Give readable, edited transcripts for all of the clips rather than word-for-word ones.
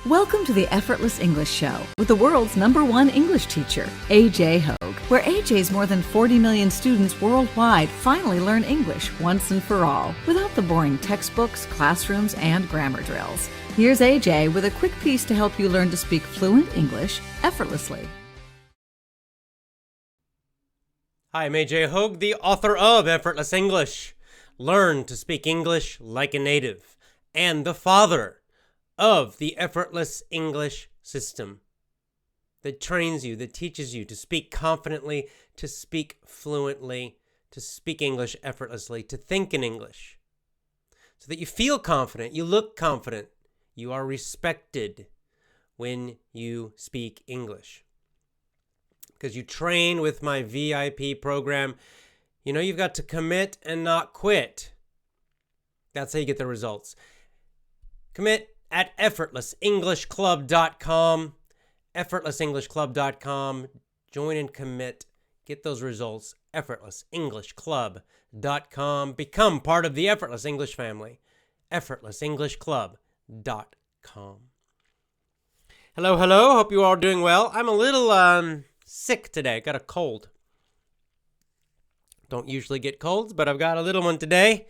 Welcome to the Effortless English Show with the world's #1 English teacher, AJ Hogue, where AJ's more than 40 million students worldwide finally learn English once and for all, without the boring textbooks, classrooms, and grammar drills. Here's AJ with a quick piece to help you learn to speak fluent English effortlessly. Hi, I'm AJ Hogue, the author of Effortless English. Learn to speak English like a native, and the father of the effortless English system that trains you, that teaches you to speak confidently, to speak fluently, to speak English effortlessly, to think in English, so that you feel confident, you look confident, you are respected when you speak English. Because you train with my VIP program, you know you've got to commit and not quit. That's how you get the results. Commit at effortlessenglishclub.com, effortlessenglishclub.com. Join and commit. Get those results. effortlessenglishclub.com. Become part of the Effortless English family. effortlessenglishclub.com. Hello. Hope you all are doing well. I'm a little sick today. Got a cold. Don't usually get colds, but I've got a little one today.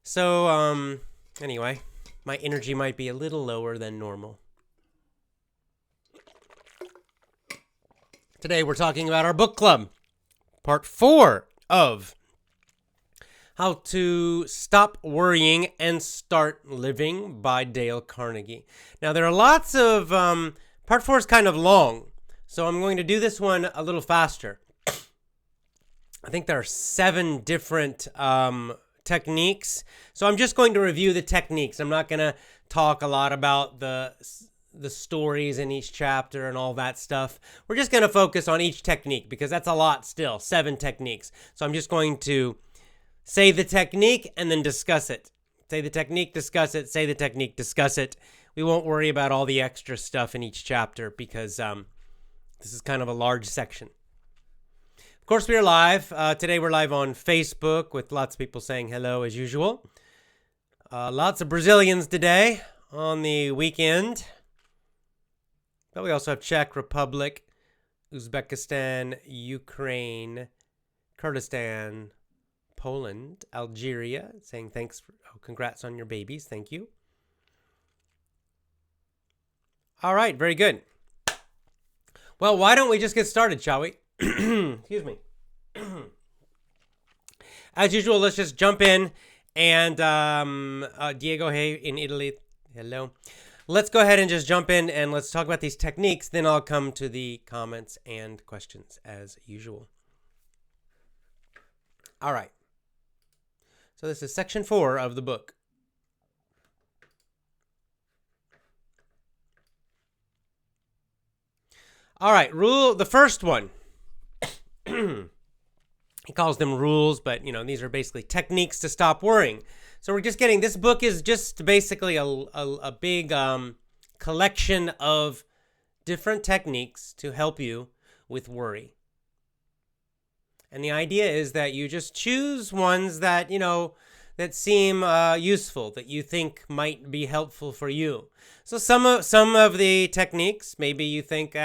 So, anyway, my energy might be a little lower than normal. Today we're talking about our book club, part 4 of How to Stop Worrying and Start Living by Dale Carnegie. Now there are lots of, part 4 is kind of long, so I'm going to do this one a little faster. I think there are 7 different techniques. So I'm just going to review the techniques. I'm not going to talk a lot about the stories in each chapter and all that stuff. We're just going to focus on each technique because that's a lot still, 7 techniques. So I'm just going to say the technique and then discuss it. Say the technique, discuss it, say the technique, discuss it. We won't worry about all the extra stuff in each chapter because this is kind of a large section. Of course, we are live. Today we're live on Facebook with lots of people saying hello as usual. Lots of Brazilians today on the weekend. But we also have Czech Republic, Uzbekistan, Ukraine, Kurdistan, Poland, Algeria, saying congrats on your babies. Thank you. All right, very good. Well, why don't we just get started, shall we? Excuse me. As usual, let's just jump in. And Diego, hey, in Italy, hello. Let's go ahead and just jump in and let's talk about these techniques. Then I'll come to the comments and questions as usual. All right. So this is section 4 of the book. All right, the first one. He calls them rules, but, these are basically techniques to stop worrying. So we're just this book is just basically a big collection of different techniques to help you with worry. And the idea is that you just choose ones that, that seem useful, that you think might be helpful for you. So some of the techniques, maybe you think,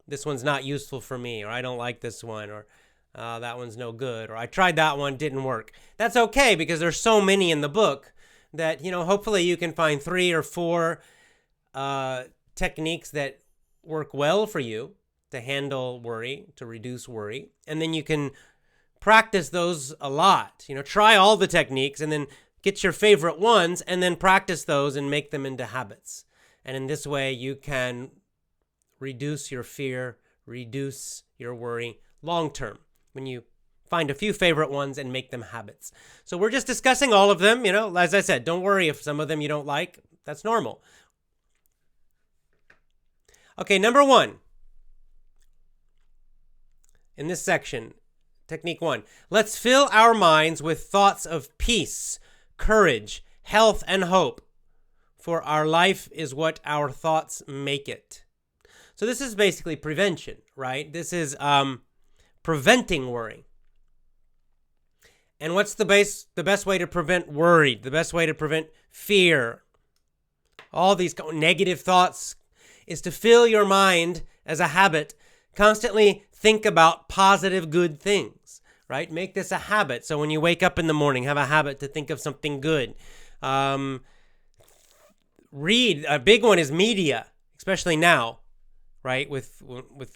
this one's not useful for me, or I don't like this one, or that one's no good, or I tried that one, didn't work. That's okay because there's so many in the book that, hopefully you can find 3 or 4 techniques that work well for you to handle worry, to reduce worry. And then you can practice those a lot. Try all the techniques and then get your favorite ones and then practice those and make them into habits. And in this way, you can reduce your fear, reduce your worry long term when you find a few favorite ones and make them habits. So we're just discussing all of them. As I said, don't worry if some of them you don't like. That's normal. Okay, number 1. In this section, technique 1. Let's fill our minds with thoughts of peace, courage, health, and hope. For our life is what our thoughts make it. So this is basically prevention, right? This is preventing worry. And what's the best way to prevent worry? The best way to prevent fear? all these negative thoughts, is to fill your mind as a habit. Constantly think about positive, good things, right? Make this a habit. So when you wake up in the morning, have a habit to think of something good. Read. A big one is media, especially now, right? With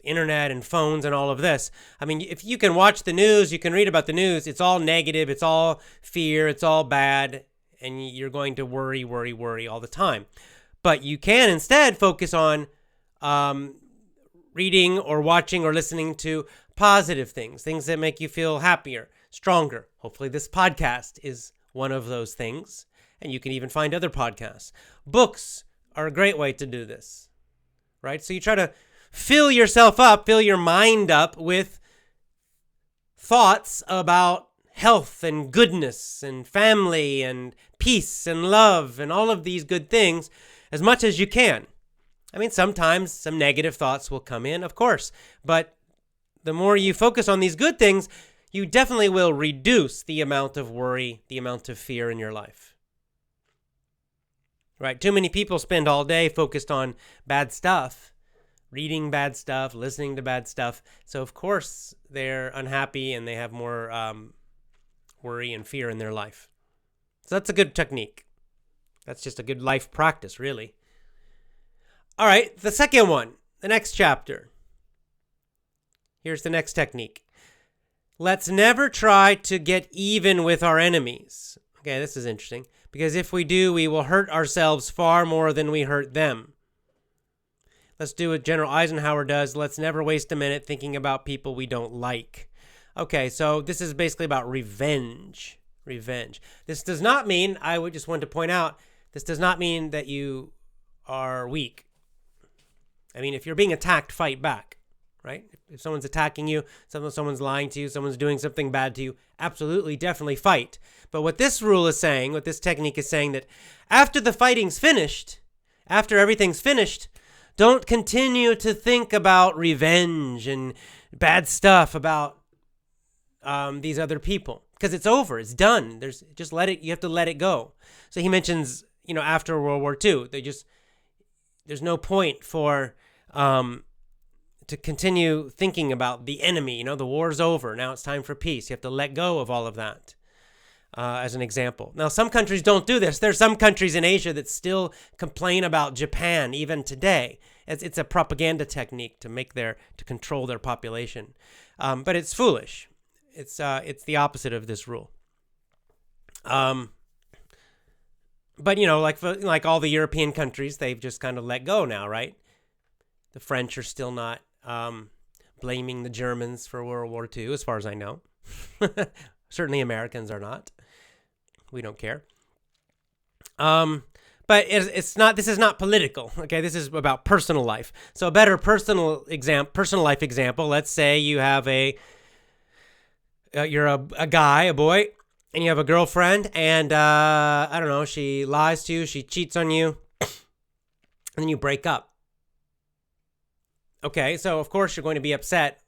internet and phones and all of this. I mean, if you can watch the news, you can read about the news. It's all negative. It's all fear. It's all bad. And you're going to worry all the time. But you can instead focus on reading or watching or listening to positive things that make you feel happier, stronger. Hopefully this podcast is one of those things. And you can even find other podcasts. Books are a great way to do this, right? So you try to fill yourself up, fill your mind up with thoughts about health and goodness and family and peace and love and all of these good things as much as you can. I mean, sometimes some negative thoughts will come in, of course, but the more you focus on these good things, you definitely will reduce the amount of worry, the amount of fear in your life. Right? Too many people spend all day focused on bad stuff, reading bad stuff, listening to bad stuff. So, of course, they're unhappy and they have more worry and fear in their life. So that's a good technique. That's just a good life practice, really. All right, the second one, the next chapter. Here's the next technique. Let's never try to get even with our enemies. Okay, this is interesting. Because if we do, we will hurt ourselves far more than we hurt them. Let's do what General Eisenhower does. Let's never waste a minute thinking about people we don't like. Okay, so this is basically about revenge. Revenge. This does not mean, I would just want to point out, this does not mean that you are weak. I mean, if you're being attacked, fight back, right? If someone's attacking you, someone's lying to you, someone's doing something bad to you, absolutely, definitely fight. But what this rule is saying, what this technique is saying, that after the fighting's finished, after everything's finished, don't continue to think about revenge and bad stuff about these other people, because it's over, it's done. You have to let it go. So he mentions, after World War II, there's no point for to continue thinking about the enemy. The war's over. Now it's time for peace. You have to let go of all of that, as an example. Now, some countries don't do this. There's some countries in Asia that still complain about Japan even today. It's a propaganda technique to control their population. But it's foolish. It's the opposite of this rule. But like all the European countries, they've just kind of let go now, right? The French are still not blaming the Germans for World War II, as far as I know. Certainly Americans are not. We don't care. But it's not. This is not political. Okay, this is about personal life. So a better personal life example. Let's say you have you're a guy, a boy, and you have a girlfriend, and I don't know, she lies to you, she cheats on you, and then you break up. Okay, so of course you're going to be upset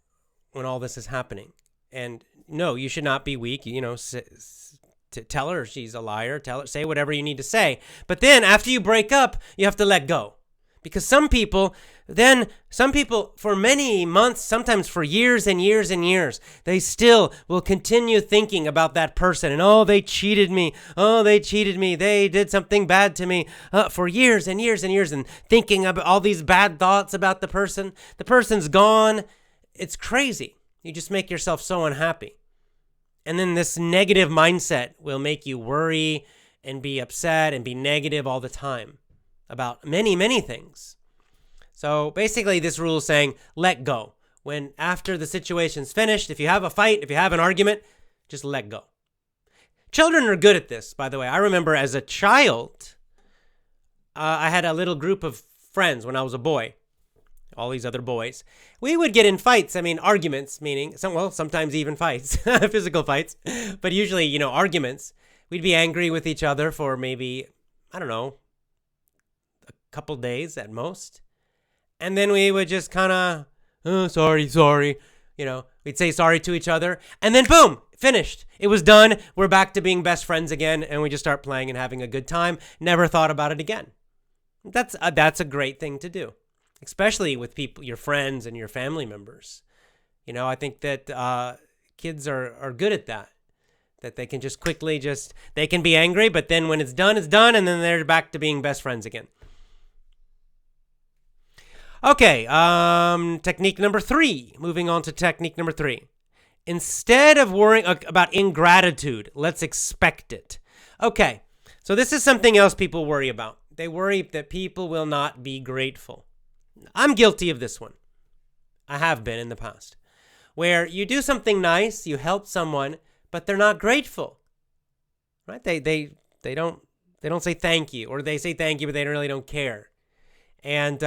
when all this is happening. And no, you should not be weak, to tell her she's a liar, say whatever you need to say. But then after you break up, you have to let go. Because some people for many months, sometimes for years and years and years, they still will continue thinking about that person. And, they cheated me. They did something bad to me, for years and years and years, and thinking about all these bad thoughts about the person. The person's gone. It's crazy. You just make yourself so unhappy. And then this negative mindset will make you worry and be upset and be negative all the time about many, many things. So basically this rule is saying, let go. When after the situation's finished, if you have a fight, if you have an argument, just let go. Children are good at this, by the way. I remember as a child, I had a little group of friends when I was a boy, all these other boys. We would get in fights. I mean, arguments, meaning, sometimes even fights, physical fights, but usually, arguments. We'd be angry with each other for maybe, I don't know, a couple days at most. And then we would just kind of, sorry. We'd say sorry to each other. And then boom, finished. It was done. We're back to being best friends again. And we just start playing and having a good time. Never thought about it again. That's a great thing to do, especially with people, your friends and your family members. I think that kids are good at that. That they can just quickly they can be angry, but then when it's done, and then they're back to being best friends again. Okay, technique number 3. Moving on to technique number 3. Instead of worrying about ingratitude, let's expect it. Okay, so this is something else people worry about. They worry that people will not be grateful. I'm guilty of this one. I have been in the past. Where you do something nice, you help someone, but they're not grateful. Right? They don't say thank you, or they say thank you, but they really don't care. And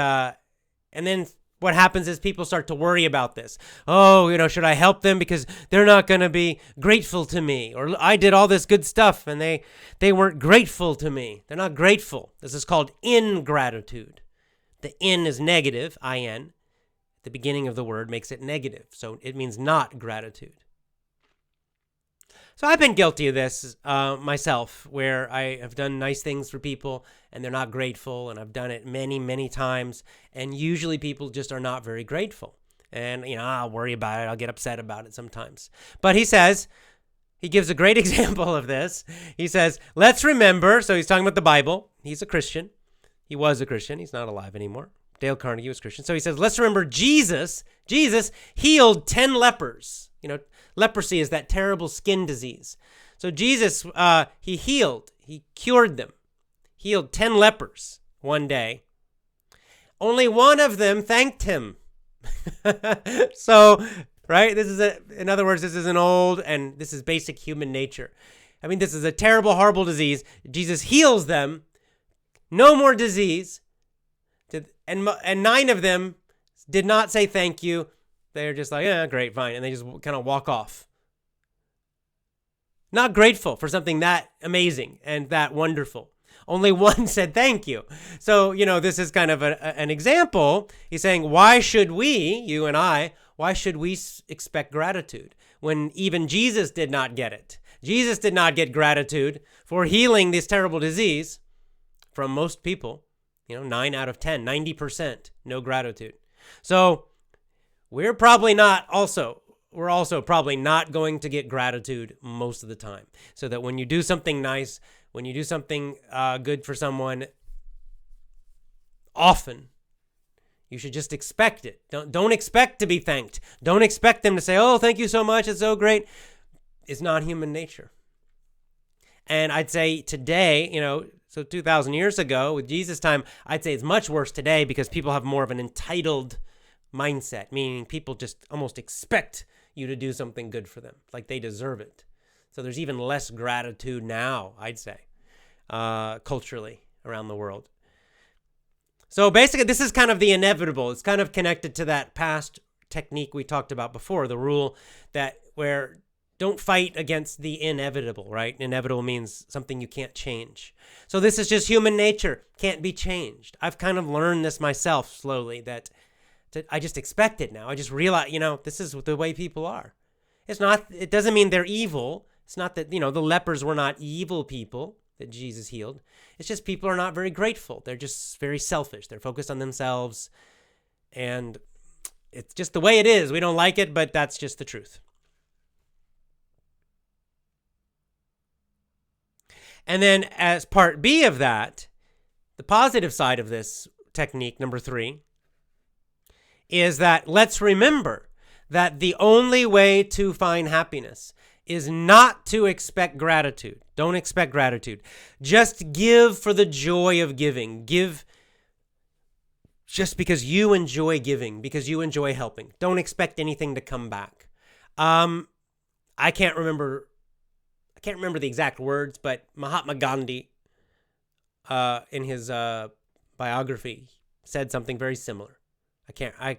then what happens is people start to worry about this. Oh, should I help them because they're not going to be grateful to me? Or I did all this good stuff and they weren't grateful to me. They're not grateful. This is called ingratitude. The in is negative, I-N. The beginning of the word makes it negative. So it means not gratitude. So I've been guilty of this myself, where I have done nice things for people and they're not grateful, and I've done it many, many times, and usually people just are not very grateful. And, I'll worry about it. I'll get upset about it sometimes. But he gives a great example of this. He says, let's remember, so he's talking about the Bible. He's a Christian. He was a Christian. He's not alive anymore. Dale Carnegie was Christian. So he says, let's remember Jesus healed 10 lepers. Leprosy is that terrible skin disease. So Jesus, he cured them. Healed 10 lepers one day. Only one of them thanked him. So, right? In other words, this is an old, and this is basic human nature. I mean, this is a terrible, horrible disease. Jesus heals them. No more disease. And 9 of them did not say thank you. They're just like, yeah, great, fine. And they just kind of walk off. Not grateful for something that amazing and that wonderful. Only one said thank you. So, this is kind of an example. He's saying, why should we, you and I, why should we expect gratitude when even Jesus did not get it? Jesus did not get gratitude for healing this terrible disease from most people. 9 out of 10, 90%, no gratitude. So we're also probably not going to get gratitude most of the time. So that when you do something nice, when you do something good for someone, often you should just expect it. Don't expect to be thanked. Don't expect them to say, oh, thank you so much, it's so great. It's not human nature. And I'd say today, so 2,000 years ago with Jesus' time, I'd say it's much worse today because people have more of an entitled mindset, meaning people just almost expect you to do something good for them, like they deserve it. So there's even less gratitude now, I'd say, culturally around the world. So basically, this is kind of the inevitable. It's kind of connected to that past technique we talked about before, the rule where don't fight against the inevitable, right? Inevitable means something you can't change. So this is just human nature, can't be changed. I've kind of learned this myself slowly, that I just expect it now. I just realize, this is the way people are. It doesn't mean they're evil. It's not that, the lepers were not evil people that Jesus healed. It's just people are not very grateful. They're just very selfish. They're focused on themselves. And it's just the way it is. We don't like it, but that's just the truth. And then as part B of that, the positive side of this technique, number 3, is that let's remember that the only way to find happiness is not to expect gratitude. Don't expect gratitude. Just give for the joy of giving. Give just because you enjoy giving, because you enjoy helping. Don't expect anything to come back. I can't remember the exact words, but Mahatma Gandhi, in his biography, said something very similar. I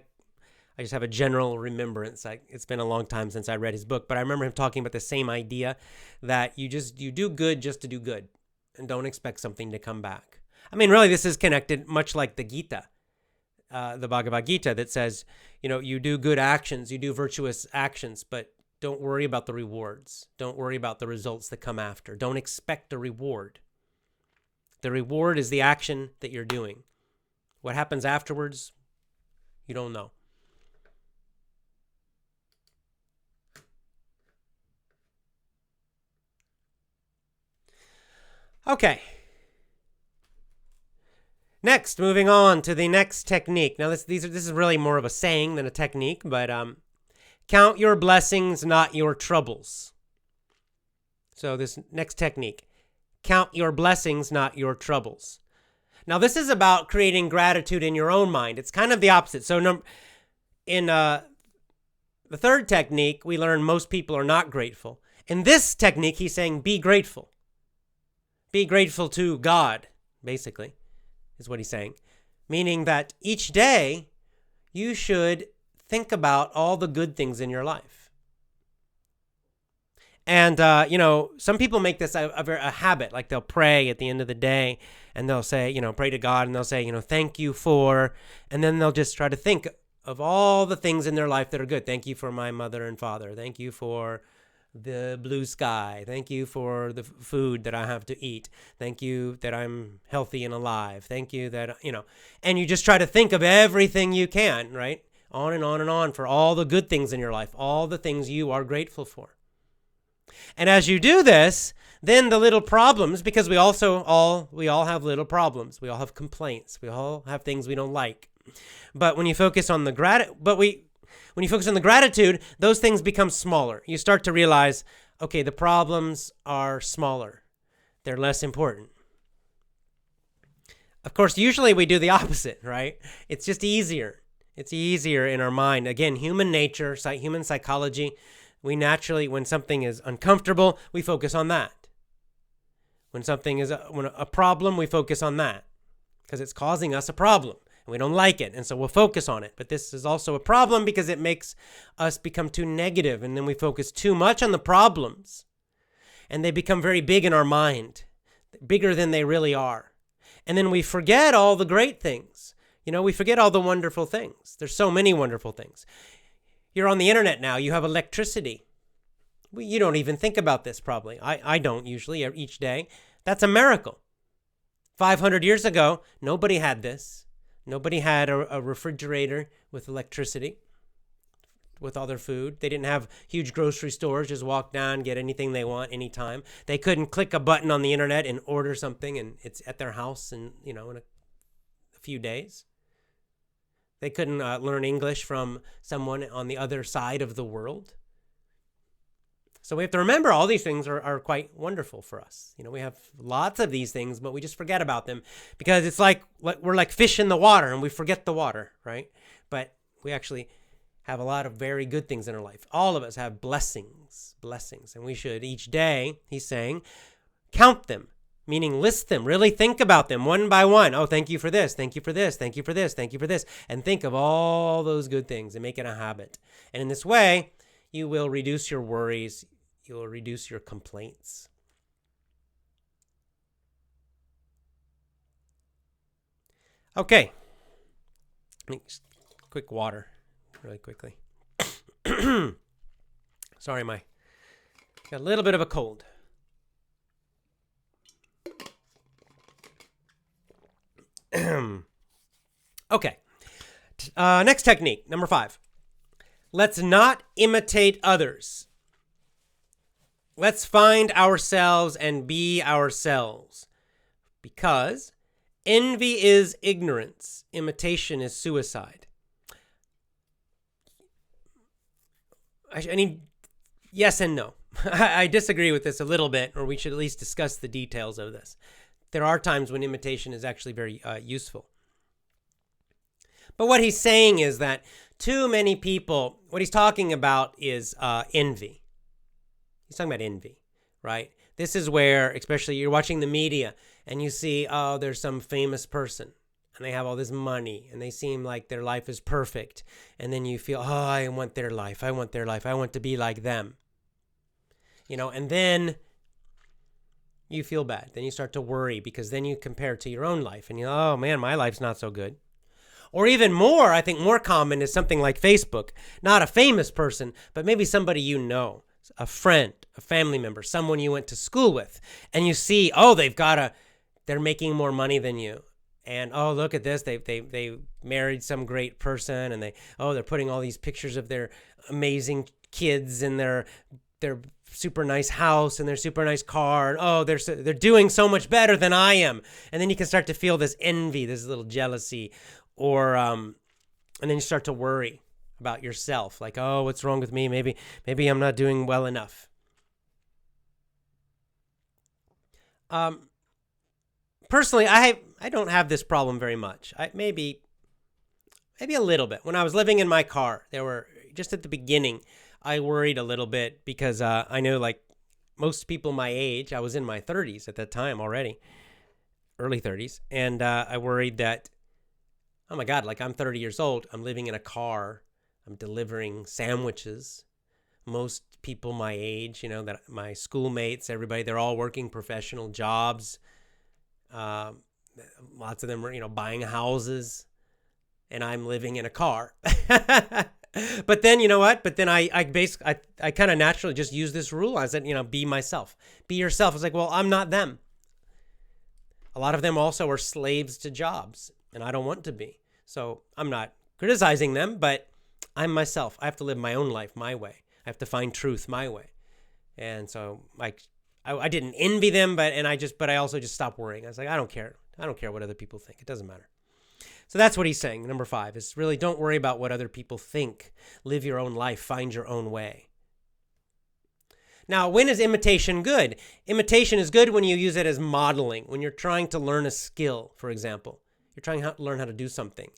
just have a general remembrance. It's been a long time since I read his book, but I remember him talking about the same idea that you do good just to do good and don't expect something to come back. I mean, really, this is connected much like the Gita, the Bhagavad Gita, that says, you do good actions, you do virtuous actions, but don't worry about the rewards. Don't worry about the results that come after. Don't expect a reward. The reward is the action that you're doing. What happens afterwards, you don't know. Okay. Next, moving on to the next technique. Now, this is really more of a saying than a technique, but count your blessings, not your troubles. So this next technique, count your blessings, not your troubles. Now, this is about creating gratitude in your own mind. It's kind of the opposite. So in the third technique, we learn most people are not grateful. In this technique, he's saying be grateful. Be grateful to God, basically, is what he's saying. Meaning that each day, you should think about all the good things in your life. And, some people make this a habit. Like they'll pray at the end of the day and they'll say, pray to God and they'll say, thank you for, and then they'll just try to think of all the things in their life that are good. Thank you for my mother and father. Thank you for the blue sky. Thank you for the food that I have to eat. Thank you that I'm healthy and alive. Thank you that, and you just try to think of everything you can, right? On and on and on for all the good things in your life, all the things you are grateful for. And as you do this, then the little problems, because we all have little problems. We all have complaints. We all have things we don't like. But when you focus on the when you focus on the gratitude, those things become smaller. You start to realize, okay, the problems are smaller. They're less important. Of course, usually we do the opposite, right? It's just easier. It's easier in our mind. Again, human nature, human psychology, we naturally, when something is uncomfortable, we focus on that. When something is a problem, we focus on that because it's causing us a problem. And we don't like it, and so we'll focus on it. But this is also a problem because it makes us become too negative, and then we focus too much on the problems, and they become very big in our mind, bigger than they really are. And then we forget all the great things. We forget all the wonderful things. There's so many wonderful things. You're on the internet now. You have electricity. You don't even think about this probably. I don't usually each day. That's a miracle. 500 years ago, nobody had this. Nobody had a refrigerator with electricity, with all their food. They didn't have huge grocery stores, just walk down, get anything they want anytime. They couldn't click a button on the internet and order something and it's at their house in a few days. They couldn't learn English from someone on the other side of the world. So we have to remember all these things are quite wonderful for us. We have lots of these things, but we just forget about them because it's like we're like fish in the water and we forget the water, right? But we actually have a lot of very good things in our life. All of us have blessings. And we should each day, he's saying, count them, meaning list them, really think about them one by one. Oh, thank you for this. Thank you for this. Thank you for this. Thank you for this. And think of all those good things and make it a habit. And in this way, you will reduce your worries. You will reduce your complaints. Okay. Quick water, really quickly. Sorry, got a little bit of a cold. Okay. Next technique, number 5. Let's not imitate others. Let's find ourselves and be ourselves. Because envy is ignorance. Imitation is suicide. I mean, yes and no. I disagree with this a little bit, or we should at least discuss the details of this. There are times when imitation is actually very useful. But what he's saying is that too many people, what he's talking about is envy. He's talking about envy, right? This is where, especially you're watching the media and you see, oh, there's some famous person and they have all this money and they seem like their life is perfect. And then you feel, oh, I want their life. I want their life. I want to be like them. And then you feel bad. Then you start to worry because then you compare to your own life and oh man, my life's not so good. Or even more, I think more common is something like Facebook. Not a famous person, but maybe somebody you know, a friend, a family member, someone you went to school with, and you see, oh, they're making more money than you. And oh, look at this, they married some great person, and they're putting all these pictures of their amazing kids and their super nice house and their super nice car. And oh, they're doing so much better than I am. And then you can start to feel this envy, this little jealousy, or and then you start to worry about yourself, like, oh, what's wrong with me? Maybe I'm not doing well enough. Personally, I don't have this problem very much. Maybe a little bit. When I was living in my car, there were just at the beginning, I worried a little bit because I know, like most people my age, I was in my 30s at that time already, early 30s, and I worried that, oh my God, like I'm 30 years old, I'm living in a car, I'm delivering sandwiches. Most people my age, that my schoolmates, everybody, they're all working professional jobs. Lots of them were, buying houses, and I'm living in a car. But then, you know what? But then I kind of naturally just use this rule. I said, be myself, be yourself. It's like, well, I'm not them. A lot of them also are slaves to jobs, and I don't want to be. So I'm not criticizing them, but I'm myself. I have to live my own life my way. I have to find truth my way. And so I didn't envy them, but I also just stopped worrying. I was like, I don't care. I don't care what other people think. It doesn't matter. So that's what he's saying. Number 5 is really don't worry about what other people think. Live your own life. Find your own way. Now, when is imitation good? Imitation is good when you use it as modeling, when you're trying to learn a skill, for example. You're trying to learn how to do something,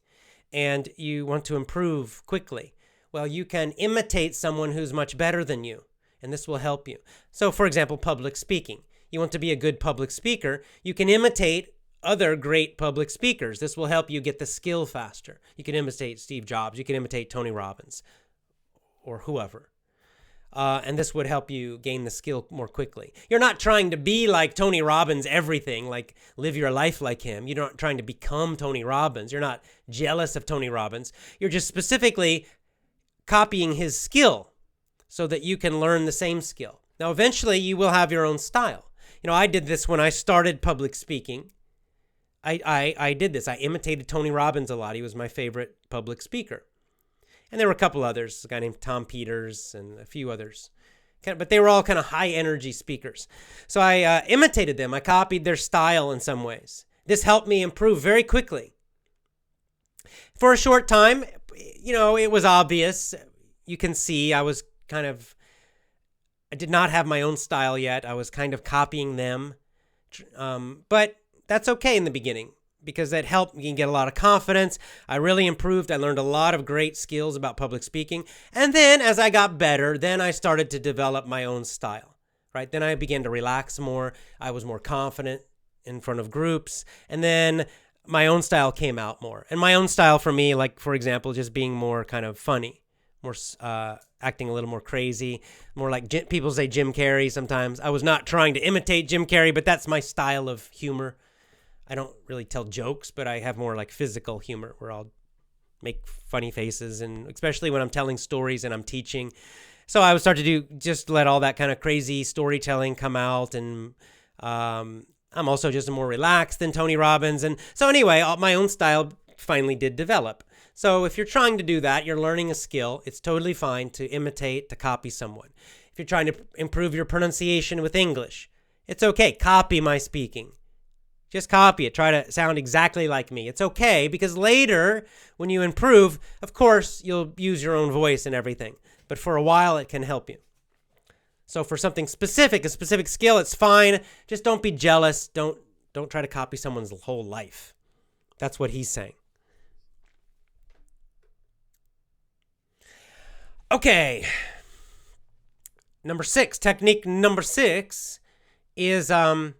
and you want to improve quickly. Well, you can imitate someone who's much better than you, and this will help you. So, for example, public speaking. You want to be a good public speaker, you can imitate other great public speakers. This will help you get the skill faster. You can imitate Steve Jobs. You can imitate Tony Robbins or whoever. And this would help you gain the skill more quickly. You're not trying to be like Tony Robbins, everything, like live your life like him. You're not trying to become Tony Robbins. You're not jealous of Tony Robbins. You're just specifically copying his skill so that you can learn the same skill. Now, eventually, you will have your own style. I did this when I started public speaking. I did this. I imitated Tony Robbins a lot. He was my favorite public speaker. And there were a couple others, a guy named Tom Peters and a few others. But they were all kind of high-energy speakers. So I imitated them. I copied their style in some ways. This helped me improve very quickly. For a short time, it was obvious. You can see I did not have my own style yet. I was kind of copying them. But that's okay in the beginning because that helped me get a lot of confidence. I really improved. I learned a lot of great skills about public speaking. And then as I got better, then I started to develop my own style, right? Then I began to relax more. I was more confident in front of groups. And then my own style came out more. And my own style for me, like, for example, just being more kind of funny, more acting a little more crazy, more like people say Jim Carrey sometimes. I was not trying to imitate Jim Carrey, but that's my style of humor. I don't really tell jokes, but I have more like physical humor where I'll make funny faces, and especially when I'm telling stories and I'm teaching. So I would start to just let all that kind of crazy storytelling come out, and I'm also just more relaxed than Tony Robbins. And so anyway, my own style finally did develop. So if you're trying to do that, you're learning a skill, it's totally fine to imitate, to copy someone. If you're trying to improve your pronunciation with English, it's okay. Copy my speaking. Just copy it. Try to sound exactly like me. It's okay because later, when you improve, of course, you'll use your own voice and everything. But for a while, it can help you. So for something specific, a specific skill, it's fine. Just don't be jealous. Don't try to copy someone's whole life. That's what he's saying. Okay. Technique number 6 is, okay,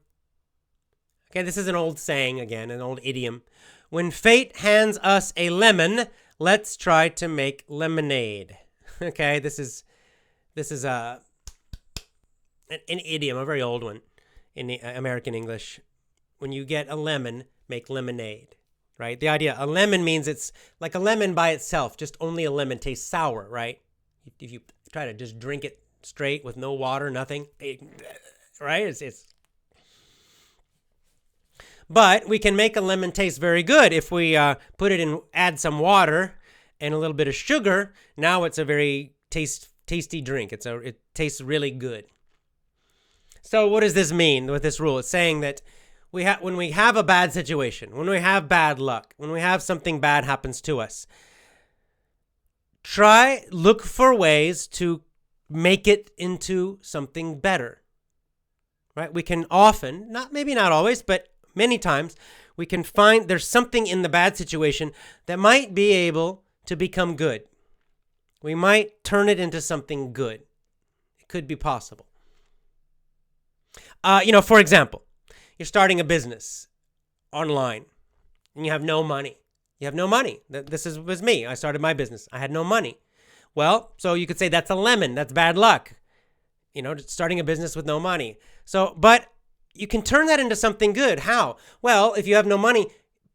this is an old saying again, an old idiom. When fate hands us a lemon, let's try to make lemonade. Okay, this is an idiom, a very old one in the American English. When you get a lemon, make lemonade, right? The idea, a lemon means it's like a lemon by itself, just only a lemon tastes sour, right? If you try to just drink it straight with no water, nothing, right? It's But we can make a lemon taste very good if we put it in, add some water and a little bit of sugar. Now it's a very tasty drink. It tastes really good. So what does this mean with this rule? It's saying that when we have a bad situation, when we have bad luck, when we have something bad happens to us, look for ways to make it into something better. Right? We can often, maybe not always, but many times, we can find there's something in the bad situation that might be able to become good. We might turn it into something good. It could be possible. For example, you're starting a business online and you have no money. This was me. I started my business. I had no money. Well, so you could say that's a lemon. That's bad luck. Starting a business with no money. But you can turn that into something good. How? Well, if you have no money,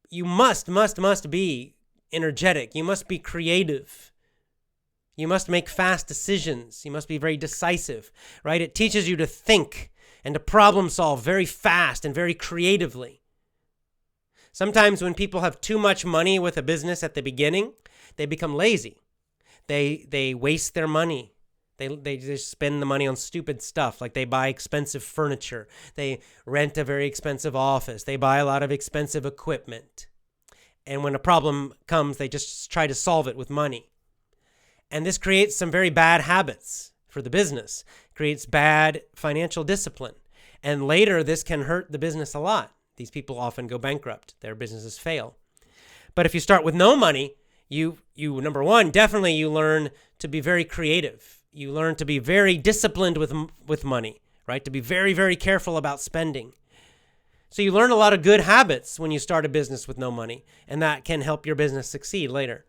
you must be energetic. You must be creative. You must make fast decisions. You must be very decisive, right? It teaches you to think and to problem solve very fast and very creatively. Sometimes when people have too much money with a business at the beginning, they become lazy. They waste their money. They just spend the money on stupid stuff, like they buy expensive furniture. They rent a very expensive office. They buy a lot of expensive equipment. And when a problem comes, they just try to solve it with money. And this creates some very bad habits for the business. It creates bad financial discipline. And later, this can hurt the business a lot. These people often go bankrupt. Their businesses fail. But if you start with no money, you number one, definitely you learn to be very creative. You learn to be very disciplined with money, right? To be very, very careful about spending. So you learn a lot of good habits when you start a business with no money, and that can help your business succeed later.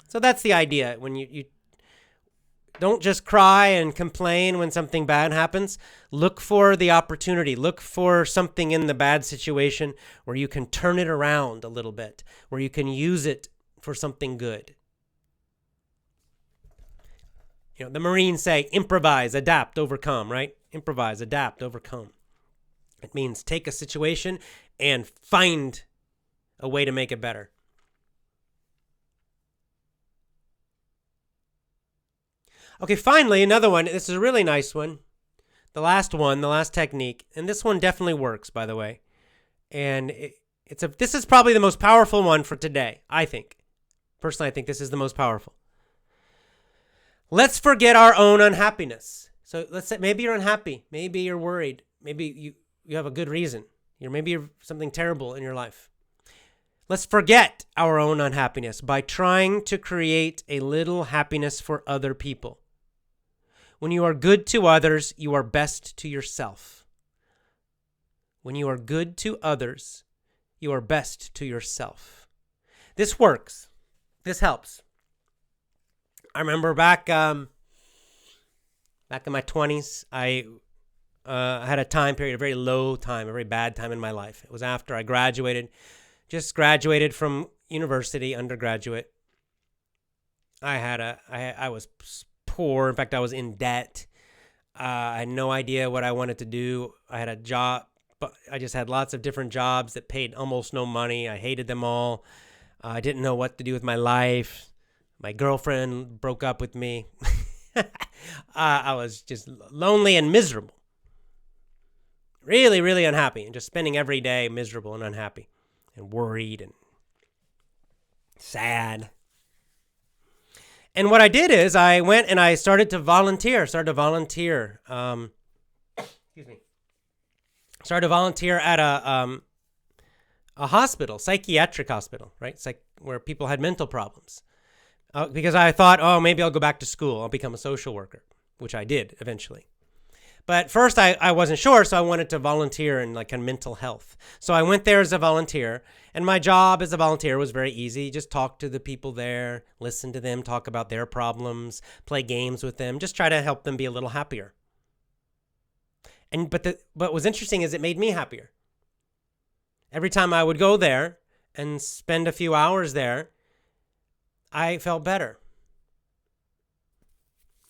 So that's the idea. When you don't just cry and complain when something bad happens. Look for the opportunity. Look for something in the bad situation where you can turn it around a little bit, where you can use it for something good. The Marines say improvise, adapt, overcome, right? Improvise, adapt, overcome. It means take a situation and find a way to make it better. Okay, finally, another one. This is a really nice one. The last technique. And this one definitely works, by the way. And this is probably the most powerful one for today, I think. Personally, I think this is the most powerful. Let's forget our own unhappiness. So let's say maybe you're unhappy. Maybe you're worried. Maybe you have a good reason. Maybe you're something terrible in your life. Let's forget our own unhappiness by trying to create a little happiness for other people. When you are good to others, you are best to yourself. When you are good to others, you are best to yourself. This works. This helps. I remember back in my 20s, I had a time period, a very low time, a very bad time in my life. It was after I just graduated from university, undergraduate. I was poor. In fact, I was in debt. I had no idea what I wanted to do. I had a job, but I just had lots of different jobs that paid almost no money. I hated them all. I didn't know what to do with my life. My girlfriend broke up with me. I was just lonely and miserable. Really, really unhappy, and just spending every day miserable and unhappy and worried and sad. And what I did is I went and I started to volunteer. Excuse me. Started to volunteer at a hospital, psychiatric hospital, right? Where people had mental problems. Because I thought, maybe I'll go back to school. I'll become a social worker, which I did eventually. But first I wasn't sure, so I wanted to volunteer in mental health. So I went there as a volunteer, and my job as a volunteer was very easy. Just talk to the people there, listen to them, talk about their problems, play games with them, just try to help them be a little happier. But what was interesting is it made me happier. Every time I would go there and spend a few hours there, I felt better.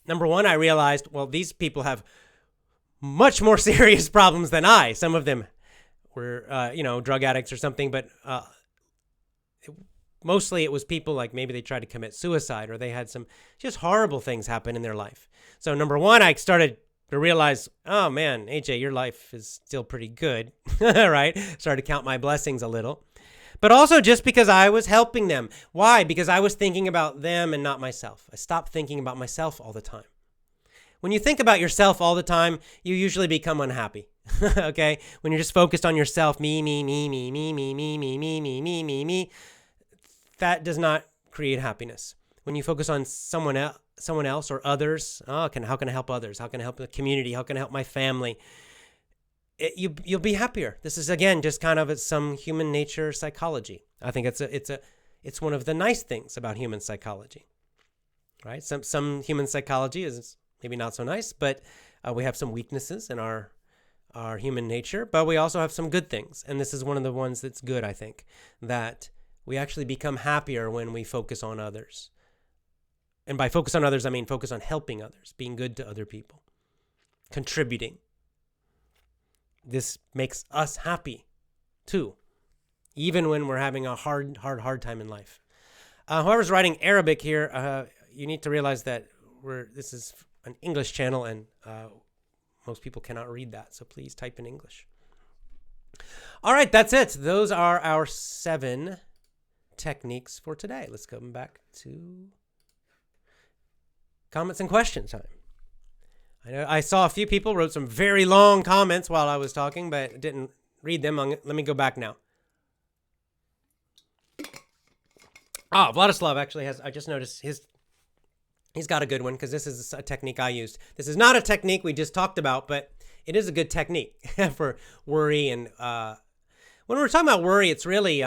Number one, I realized, these people have much more serious problems than I. Some of them were, drug addicts or something, but mostly it was people like maybe they tried to commit suicide or they had some just horrible things happen in their life. So number one, I started to realize, oh man, AJ, your life is still pretty good, right? Started to count my blessings a little. But also just because I was helping them. Why? Because I was thinking about them and not myself. I stopped thinking about myself all the time. When you think about yourself all the time, you usually become unhappy. Okay? When you're just focused on yourself, me, that does not create happiness. When you focus on someone else or others, how can I help others? How can I help the community? How can I help my family? You'll be happier. This is, again, just kind of some human nature psychology. I think it's one of the nice things about human psychology, right? Some human psychology is maybe not so nice, but we have some weaknesses in our human nature, but we also have some good things. And this is one of the ones that's good, I think, that we actually become happier when we focus on others. And by focus on others, I mean focus on helping others, being good to other people, contributing. This makes us happy too, even when we're having a hard time in life. Whoever's writing Arabic here, you need to realize that this is an English channel and most people cannot read that. So please type in English. All right, that's it. Those are our 7 techniques for today. Let's go back to comments and questions time. I saw a few people wrote some very long comments while I was talking, but didn't read them. Let me go back now. Vladislav actually has, I just noticed he's got a good one because this is a technique I used. This is not a technique we just talked about, but it is a good technique for worry. And when we're talking about worry, it's really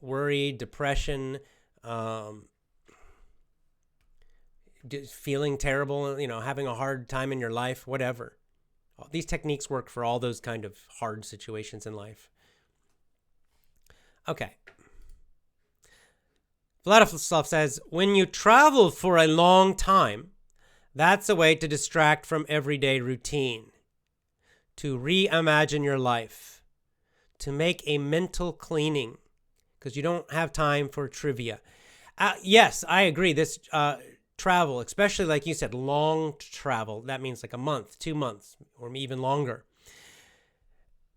worry, depression, feeling terrible, having a hard time in your life, whatever. These techniques work for all those kind of hard situations in life. Okay. Vladislav says, when you travel for a long time, that's a way to distract from everyday routine, to reimagine your life, to make a mental cleaning, because you don't have time for trivia. Yes, I agree. This travel, especially like you said, long travel, that means like a month, 2 months, or even longer,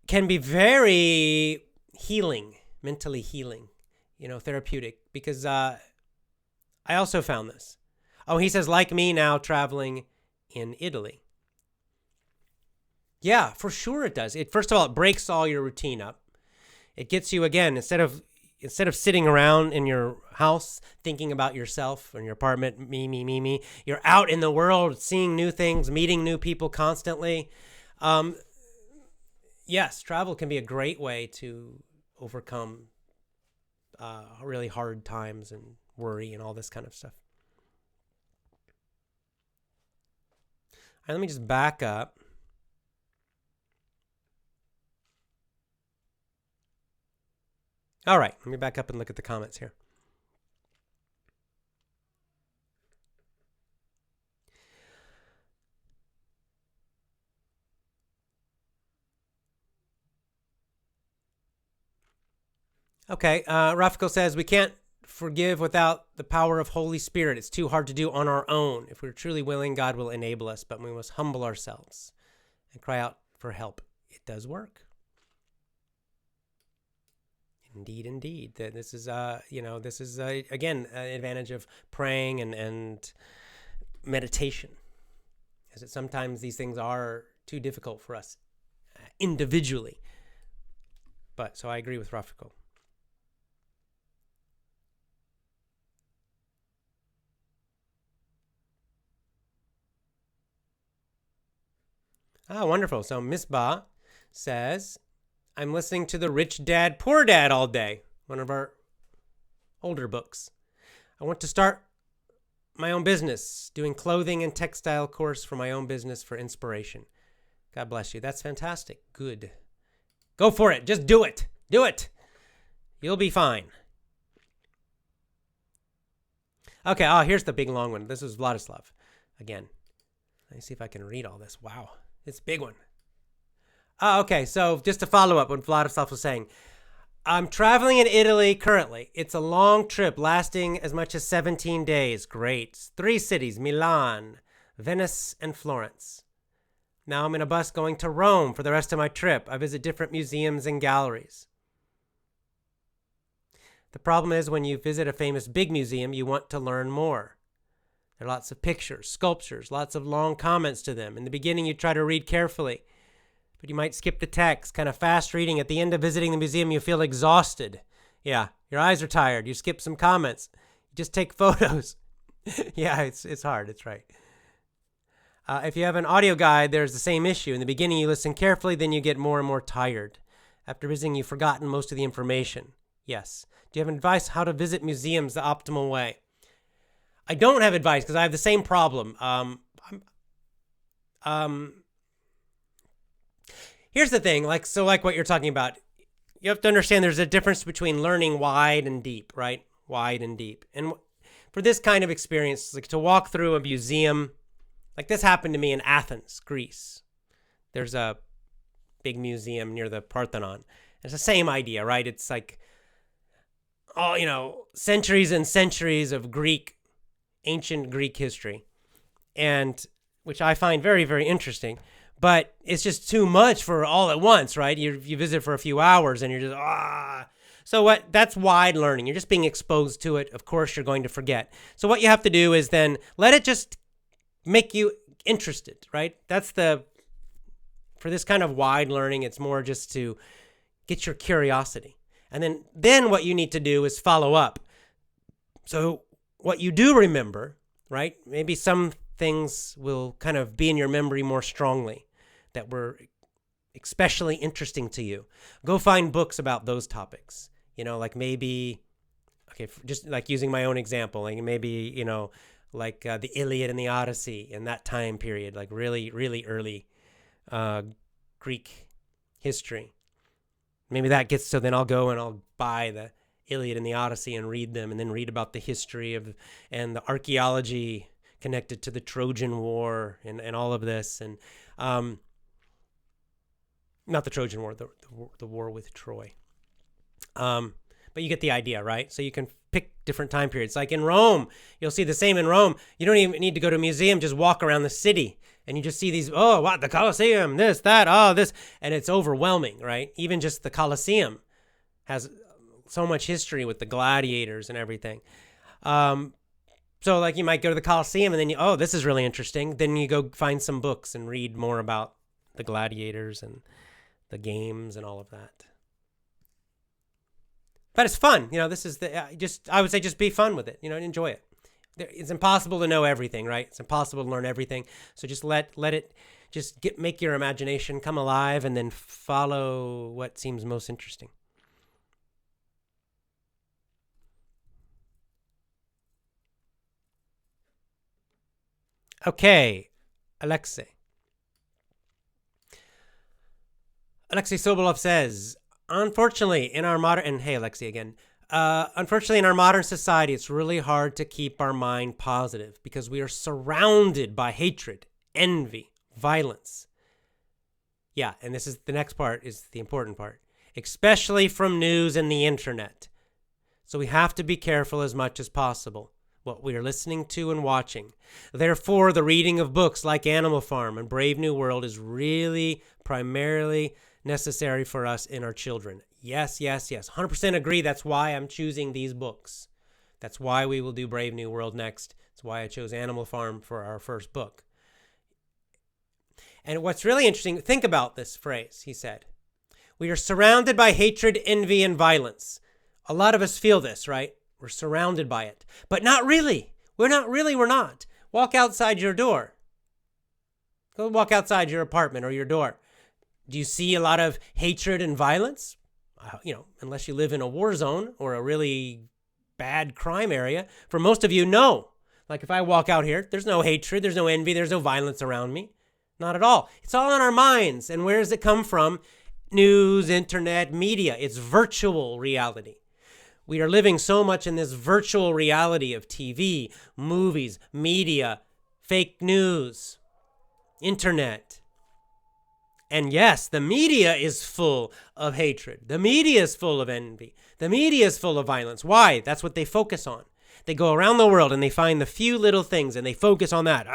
can be very healing, mentally healing, therapeutic, because I also found this. Oh, he says, like me now traveling in Italy. Yeah, for sure it does. First of all, it breaks all your routine up. It gets you, again, instead of sitting around in your house thinking about yourself or your apartment, me, you're out in the world seeing new things, meeting new people constantly. Yes, travel can be a great way to overcome really hard times and worry and all this kind of stuff. All right, let me just back up. All right, let me back up and look at the comments here. Okay, Rafa says, we can't forgive without the power of Holy Spirit. It's too hard to do on our own. If we're truly willing, God will enable us, but we must humble ourselves and cry out for help. It does work. Indeed. This is, again, an advantage of praying and meditation. As it sometimes these things are too difficult for us individually. But, so I agree with Rafa. Wonderful. So Miss Ba says, I'm listening to the Rich Dad, Poor Dad all day, one of our older books. I want to start my own business, doing clothing and textile course for my own business for inspiration. God bless you. That's fantastic. Good. Go for it. Just do it. Do it. You'll be fine. Okay. Here's the big long one. This is Vladislav. Again, let me see if I can read all this. Wow. It's a big one. Okay, so just to follow up what Vladislav was saying. I'm traveling in Italy currently. It's a long trip lasting as much as 17 days. Great. 3 cities, Milan, Venice, and Florence. Now I'm in a bus going to Rome for the rest of my trip. I visit different museums and galleries. The problem is when you visit a famous big museum, you want to learn more. There are lots of pictures, sculptures, lots of long comments to them. In the beginning, you try to read carefully, but you might skip the text, kind of fast reading. At the end of visiting the museum, you feel exhausted. Yeah, your eyes are tired. You skip some comments. You just take photos. Yeah, it's hard. It's right. If you have an audio guide, there's the same issue. In the beginning, you listen carefully, then you get more and more tired. After visiting, you've forgotten most of the information. Yes. Do you have advice how to visit museums the optimal way? I don't have advice because I have the same problem. Here's the thing, like what you're talking about, you have to understand there's a difference between learning wide and deep, right? Wide and deep. And for this kind of experience, like to walk through a museum, like this happened to me in Athens, Greece. There's a big museum near the Parthenon. It's the same idea, right? It's like, centuries and centuries of ancient Greek history, and which I find very, very interesting. But it's just too much for all at once, right? You visit for a few hours and you're just, So that's wide learning. You're just being exposed to it. Of course, you're going to forget. So what you have to do is then let it just make you interested, right? For this kind of wide learning, it's more just to get your curiosity. And then what you need to do is follow up. So what you do remember, right? Maybe some things will kind of be in your memory more strongly that were especially interesting to you. Go find books about those topics. Like maybe, just like using my own example, like maybe, the Iliad and the Odyssey in that time period, like really, really early Greek history. Maybe that gets, so then I'll go and I'll buy the Iliad and the Odyssey and read them, and then read about the history and the archaeology connected to the Trojan War and all of this. And not the Trojan War, the war with Troy. But you get the idea, right? So you can pick different time periods. Like in Rome, you'll see the same in Rome. You don't even need to go to a museum, just walk around the city. And you just see these, the Colosseum, this, that, this. And it's overwhelming, right? Even just the Colosseum has so much history with the gladiators and everything. So like you might go to the Colosseum and then this is really interesting. Then you go find some books and read more about the gladiators and the games and all of that. But it's fun. This is I would say just be fun with it, enjoy it. It's impossible to know everything, right? It's impossible to learn everything. So just let it just make your imagination come alive and then follow what seems most interesting. Okay, Alexei Sobolov says, unfortunately, in our modern, and hey, Alexei again, unfortunately, in our modern society, it's really hard to keep our mind positive because we are surrounded by hatred, envy, violence. Yeah, and this is the next part is the important part, especially from news and the internet. So we have to be careful as much as possible what we are listening to and watching. Therefore, the reading of books like Animal Farm and Brave New World is really primarily necessary for us and our children. Yes. 100% agree. That's why I'm choosing these books. That's why we will do Brave New World next. That's why I chose Animal Farm for our first book. And what's really interesting, think about this phrase, he said. We are surrounded by hatred, envy, and violence. A lot of us feel this, right? We're surrounded by it. But not really. We're not. Walk outside your door. Go walk outside your apartment or your door. Do you see a lot of hatred and violence? Unless you live in a war zone or a really bad crime area. For most of you, no. Like if I walk out here, there's no hatred, there's no envy, there's no violence around me. Not at all. It's all in our minds. And where does it come from? News, internet, media. It's virtual reality. We are living so much in this virtual reality of TV, movies, media, fake news, internet. And yes, the media is full of hatred. The media is full of envy. The media is full of violence. Why? That's what they focus on. They go around the world and they find the few little things and they focus on that.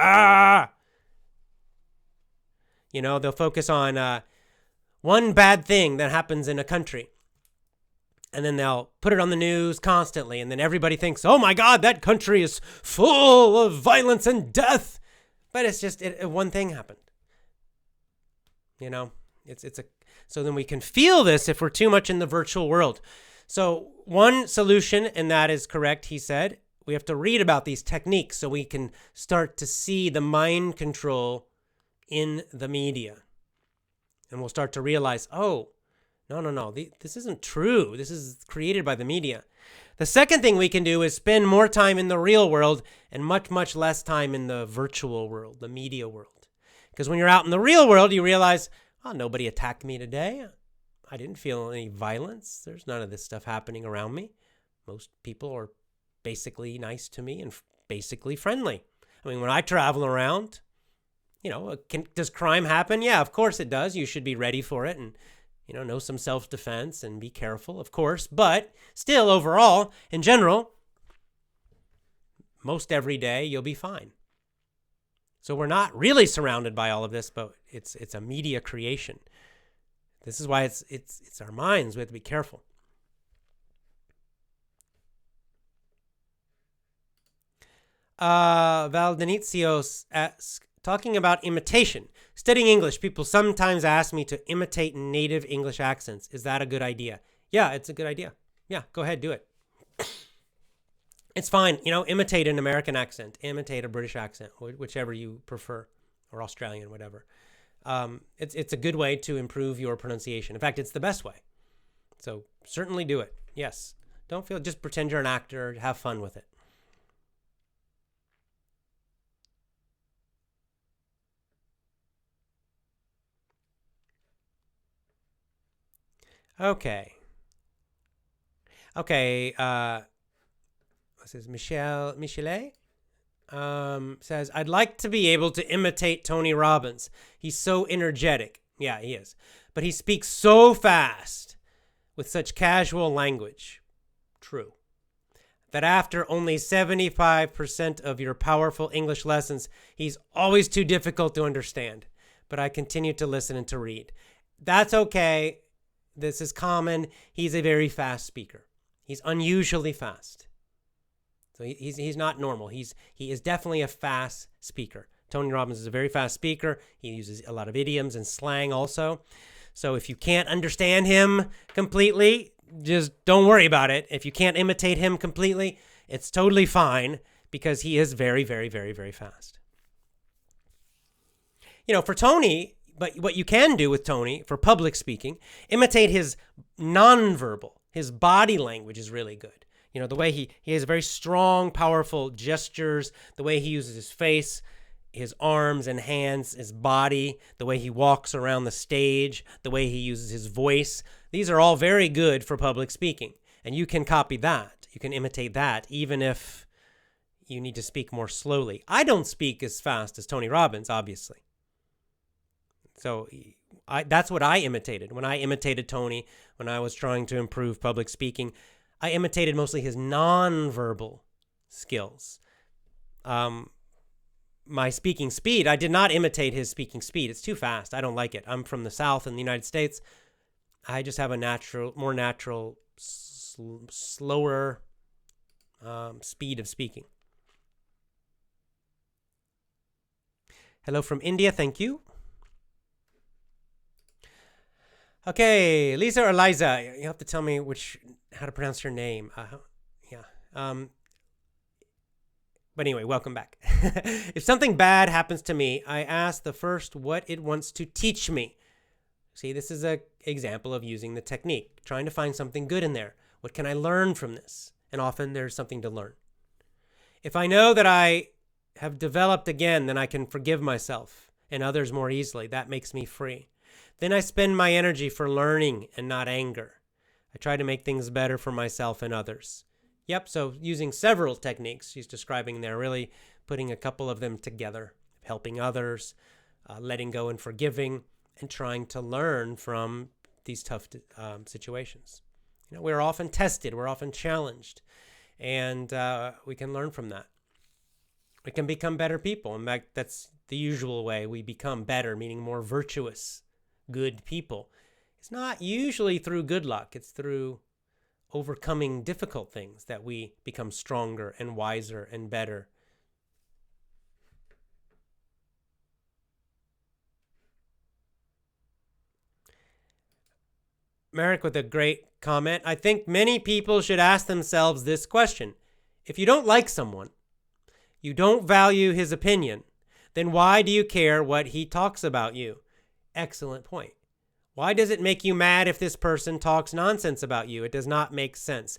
They'll focus on one bad thing that happens in a country. And then they'll put it on the news constantly. And then everybody thinks, oh my God, that country is full of violence and death. But it's just one thing happened. So then we can feel this if we're too much in the virtual world. So one solution, and that is correct, he said, we have to read about these techniques so we can start to see the mind control in the media. And we'll start to realize, oh, no, this isn't true. This is created by the media. The second thing we can do is spend more time in the real world and much, much less time in the virtual world, the media world. Because when you're out in the real world, you realize, oh, nobody attacked me today. I didn't feel any violence. There's none of this stuff happening around me. Most people are basically nice to me and basically friendly. I mean, when I travel around, does crime happen? Yeah, of course it does. You should be ready for it and, know some self-defense and be careful, of course. But still, overall, in general, most every day you'll be fine. So we're not really surrounded by all of this, but it's a media creation. This is why it's our minds. We have to be careful. Valdenizio asks, talking about imitation. Studying English, people sometimes ask me to imitate native English accents. Is that a good idea? Yeah, it's a good idea. Yeah, go ahead, do it. It's fine. Imitate an American accent, imitate a British accent, whichever you prefer, or Australian, whatever. It's a good way to improve your pronunciation. In fact, it's the best way. So certainly do it. Yes. Just pretend you're an actor, have fun with it. Okay. This is Michelet. Says, I'd like to be able to imitate Tony Robbins. He's so energetic. Yeah, he is. But he speaks so fast with such casual language. True. That after only 75% of your powerful English lessons, he's always too difficult to understand. But I continue to listen and to read. That's okay. This is common. He's a very fast speaker. He's unusually fast. So he's not normal. He is definitely a fast speaker. Tony Robbins is a very fast speaker. He uses a lot of idioms and slang also. So if you can't understand him completely, just don't worry about it. If you can't imitate him completely, it's totally fine because he is very, very, very, very fast. For Tony, but what you can do with Tony for public speaking, imitate his nonverbal. His body language is really good. The way he has very strong, powerful gestures, the way he uses his face, his arms and hands, his body, the way he walks around the stage, the way he uses his voice. These are all very good for public speaking. And you can copy that. You can imitate that, even if you need to speak more slowly. I don't speak as fast as Tony Robbins, obviously. So that's what I imitated. When I imitated Tony, when I was trying to improve public speaking, I imitated mostly his nonverbal skills. My speaking speed, I did not imitate his speaking speed. It's too fast. I don't like it. I'm from the South in the United States. I just have a more natural, slower speed of speaking. Hello from India. Thank you. Okay, Lisa or Eliza, you have to tell me how to pronounce your name. But anyway, welcome back. If something bad happens to me, I ask the first what it wants to teach me. See, this is an example of using the technique, trying to find something good in there. What can I learn from this? And often there's something to learn. If I know that I have developed again, then I can forgive myself and others more easily. That makes me free. Then I spend my energy for learning and not anger. I try to make things better for myself and others. Yep, so using several techniques she's describing there, really putting a couple of them together, helping others, letting go and forgiving, and trying to learn from these tough situations. We're often tested, we're often challenged, and we can learn from that. We can become better people. In fact, that's the usual way we become better, meaning more virtuous, good people. It's not usually through good luck. It's through overcoming difficult things that we become stronger and wiser and better. Merrick with a great comment. I think many people should ask themselves this question. If you don't like someone, you don't value his opinion, then why do you care what he talks about you? Excellent point. Why does it make you mad if this person talks nonsense about you? It does not make sense.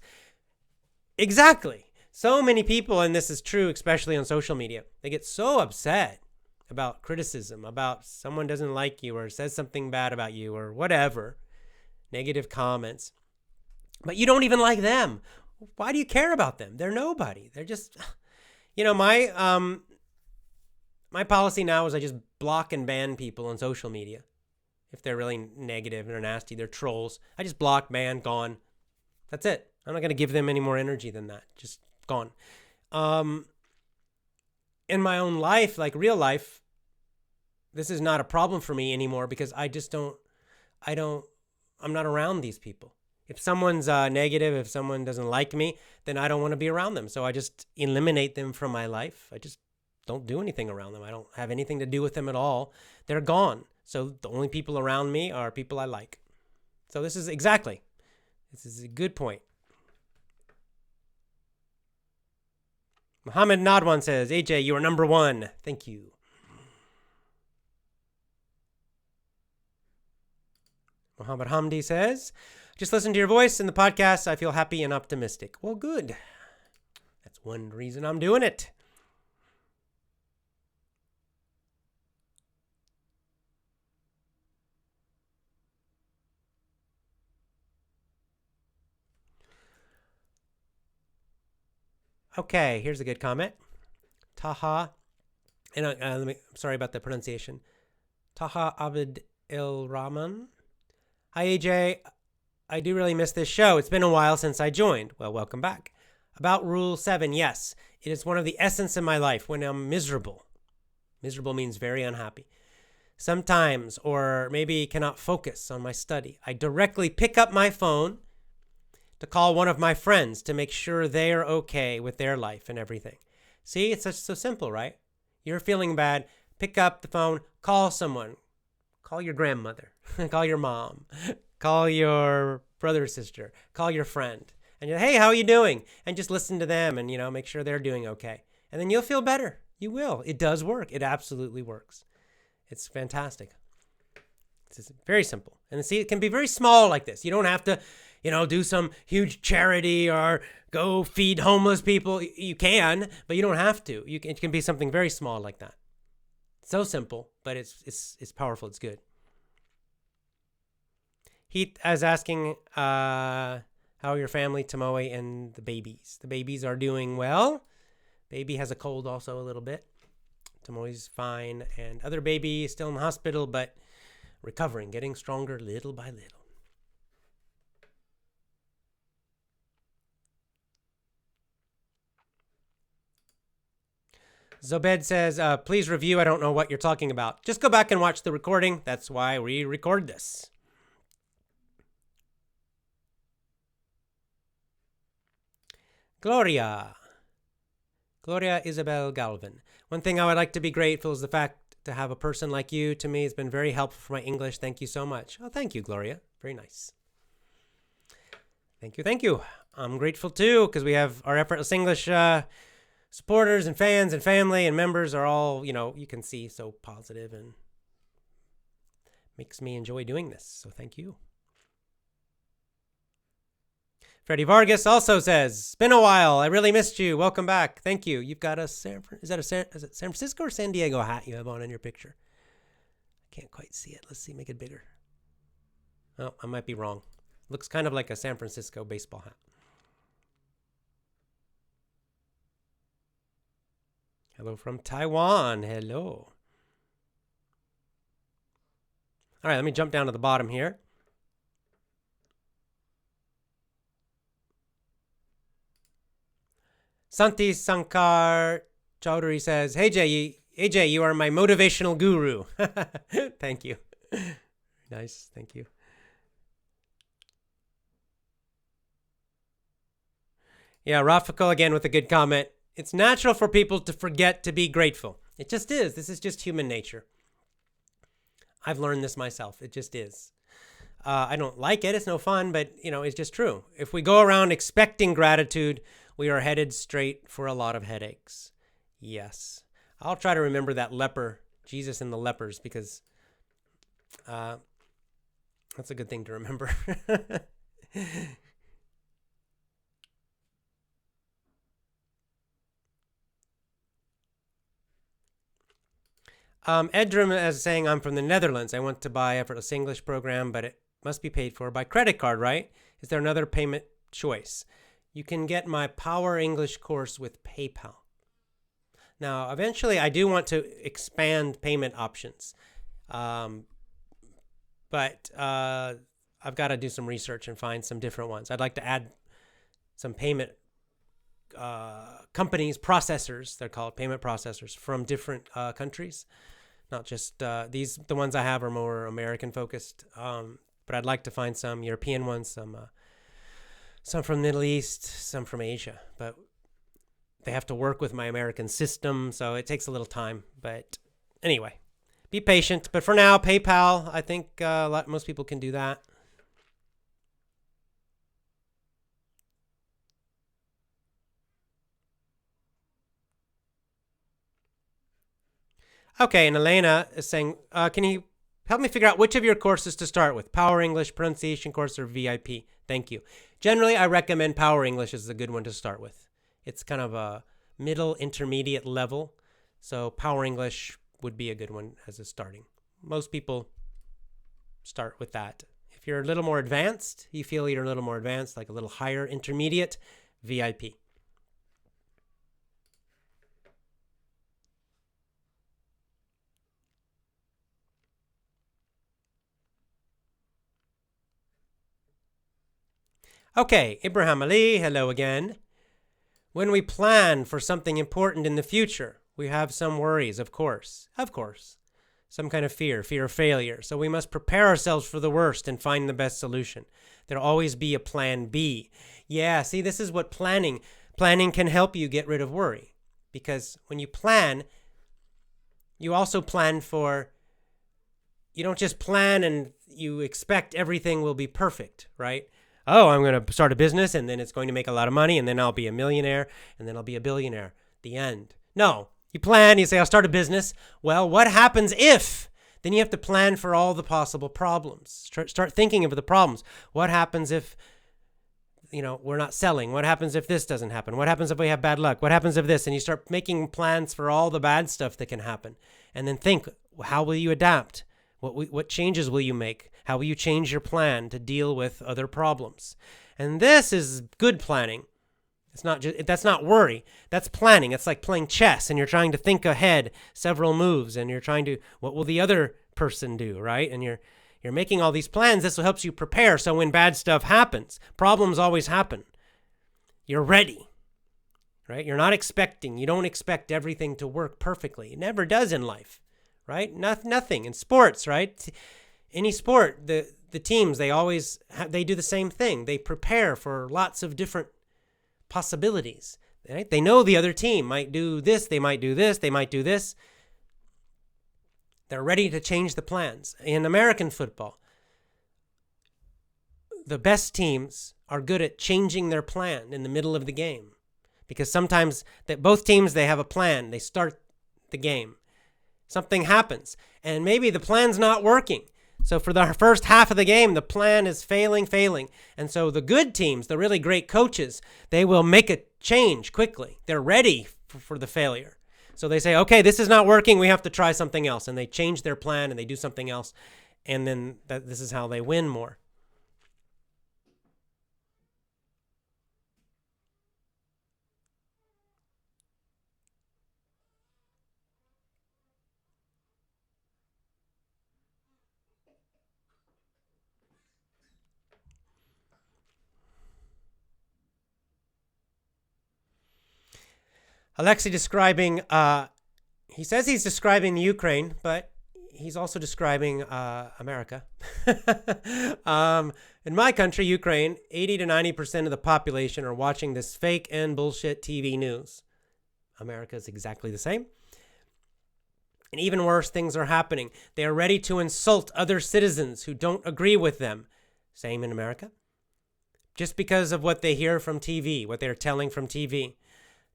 Exactly. So many people, and this is true especially on social media, they get so upset about criticism, about someone doesn't like you or says something bad about you or whatever, negative comments. But you don't even like them. Why do you care about them? They're nobody. They're just, my policy now is I just block and ban people on social media. If they're really negative and they're nasty, they're trolls, I just block, ban, gone. That's it. I'm not going to give them any more energy than that. Just gone. In my own life, like real life, this is not a problem for me anymore because I'm not around these people. If someone's negative, if someone doesn't like me, then I don't want to be around them. So I just eliminate them from my life. I just don't do anything around them. I don't have anything to do with them at all. They're gone. So the only people around me are people I like. So this is a good point. Muhammad Nadwan says, AJ, you are number one. Thank you. Muhammad Hamdi says, just listen to your voice in the podcast. I feel happy and optimistic. Well, good. That's one reason I'm doing it. Okay, here's a good comment. Taha, and I'm sorry about the pronunciation. Taha Abed El Rahman. Hi, AJ. I do really miss this show. It's been a while since I joined. Well, welcome back. About Rule 7, yes. It is one of the essence in my life when I'm miserable. Miserable means very unhappy. Sometimes, or maybe cannot focus on my study, I directly pick up my phone to call one of my friends to make sure they're okay with their life and everything. See, it's so simple, right? You're feeling bad, pick up the phone, call someone. Call your grandmother, call your mom, call your brother or sister, call your friend. And you're, hey, how are you doing? And just listen to them and, make sure they're doing okay. And then you'll feel better. You will. It does work. It absolutely works. It's fantastic. It's very simple. And see, it can be very small like this. You don't have to, do some huge charity or go feed homeless people. You can, but you don't have to. It can be something very small like that. So simple, but it's powerful. It's good. He is asking how your family, Tomoe, and the babies. The babies are doing well. Baby has a cold also a little bit. Tomoe's fine. And other baby is still in the hospital, but recovering, getting stronger little by little. Zobed says, please review. I don't know what you're talking about. Just go back and watch the recording. That's why we record this. Gloria Isabel Galvin. One thing I would like to be grateful is the fact to have a person like you to me has been very helpful for my English. Thank you so much. Oh, thank you, Gloria. Very nice. Thank you. I'm grateful too because we have our Effortless English supporters and fans and family and members are all, you can see so positive and makes me enjoy doing this. So thank you. Freddie Vargas also says, it's been a while. I really missed you. Welcome back. Thank you. You've got is it San Francisco or San Diego hat you have on in your picture? I can't quite see it. Let's see, make it bigger. Oh, I might be wrong. Looks kind of like a San Francisco baseball hat. Hello from Taiwan. Hello. All right, let me jump down to the bottom here. Santi Sankar Chowdhury says, "Hey AJ, you are my motivational guru." Thank you. Nice, thank you. Yeah, Rafa again with a good comment. It's natural for people to forget to be grateful. It just is. This is just human nature. I've learned this myself. It just is. I don't like it. It's no fun, but it's just true. If we go around expecting gratitude, we are headed straight for a lot of headaches. Yes. I'll try to remember that leper, Jesus and the lepers, because that's a good thing to remember. Edrum is saying, I'm from the Netherlands. I want to buy effortless English program, but it must be paid for by credit card, right? Is there another payment choice? You can get my Power English course with PayPal. Now, eventually, I do want to expand payment options, but I've got to do some research and find some different ones. I'd like to add some payment companies, processors, they're called payment processors from different countries. Not just the ones I have are more American focused, but I'd like to find some European ones, some from the Middle East, some from Asia. But they have to work with my American system, so it takes a little time. But anyway, be patient. But for now, PayPal, I think most people can do that. Okay, and Elena is saying, can you help me figure out which of your courses to start with? Power English, Pronunciation course, or VIP? Thank you. Generally, I recommend Power English is a good one to start with. It's kind of a middle intermediate level, so Power English would be a good one as a starting. Most people start with that. If you're a little more advanced, you feel you're a little more advanced, like a little higher intermediate, VIP. Okay, Ibrahim Ali, hello again. When we plan for something important in the future, we have some worries, of course. Of course. Some kind of fear of failure. So we must prepare ourselves for the worst and find the best solution. There'll always be a plan B. Yeah, see, this is what planning can help you get rid of worry. Because when you plan, you also plan for, you don't just plan and you expect everything will be perfect, right? Oh, I'm going to start a business and then it's going to make a lot of money and then I'll be a millionaire and then I'll be a billionaire. The end. No, you plan, you say, I'll start a business. Well, what happens if? Then you have to plan for all the possible problems. Start thinking of the problems. What happens if, we're not selling? What happens if this doesn't happen? What happens if we have bad luck? What happens if this? And you start making plans for all the bad stuff that can happen. And then think, how will you adapt? What changes will you make? How will you change your plan to deal with other problems? And this is good planning. That's not worry. That's planning. It's like playing chess and you're trying to think ahead several moves and you're trying to, what will the other person do, right? And you're making all these plans. This will help you prepare so when bad stuff happens, problems always happen. You're ready, right? You don't expect everything to work perfectly. It never does in life. Right? Nothing in sports, right? Any sport, the teams, they do the same thing. They prepare for lots of different possibilities. Right? They know the other team might do this, they might do this, they might do this. They're ready to change the plans. In American football, the best teams are good at changing their plan in the middle of the game. Because sometimes both teams, they have a plan. They start the game. Something happens, and maybe the plan's not working. So for the first half of the game, the plan is failing. And so the good teams, the really great coaches, they will make a change quickly. They're ready for the failure. So they say, okay, this is not working. We have to try something else. And they change their plan and they do something else. And then this is how they win more. Alexei describing, he says he's describing the Ukraine, but he's also describing America. In my country, Ukraine, 80 to 90% of the population are watching this fake and bullshit TV news. America is exactly the same. And even worse, things are happening. They are ready to insult other citizens who don't agree with them. Same in America. Just because of what they hear from TV, what they're telling from TV.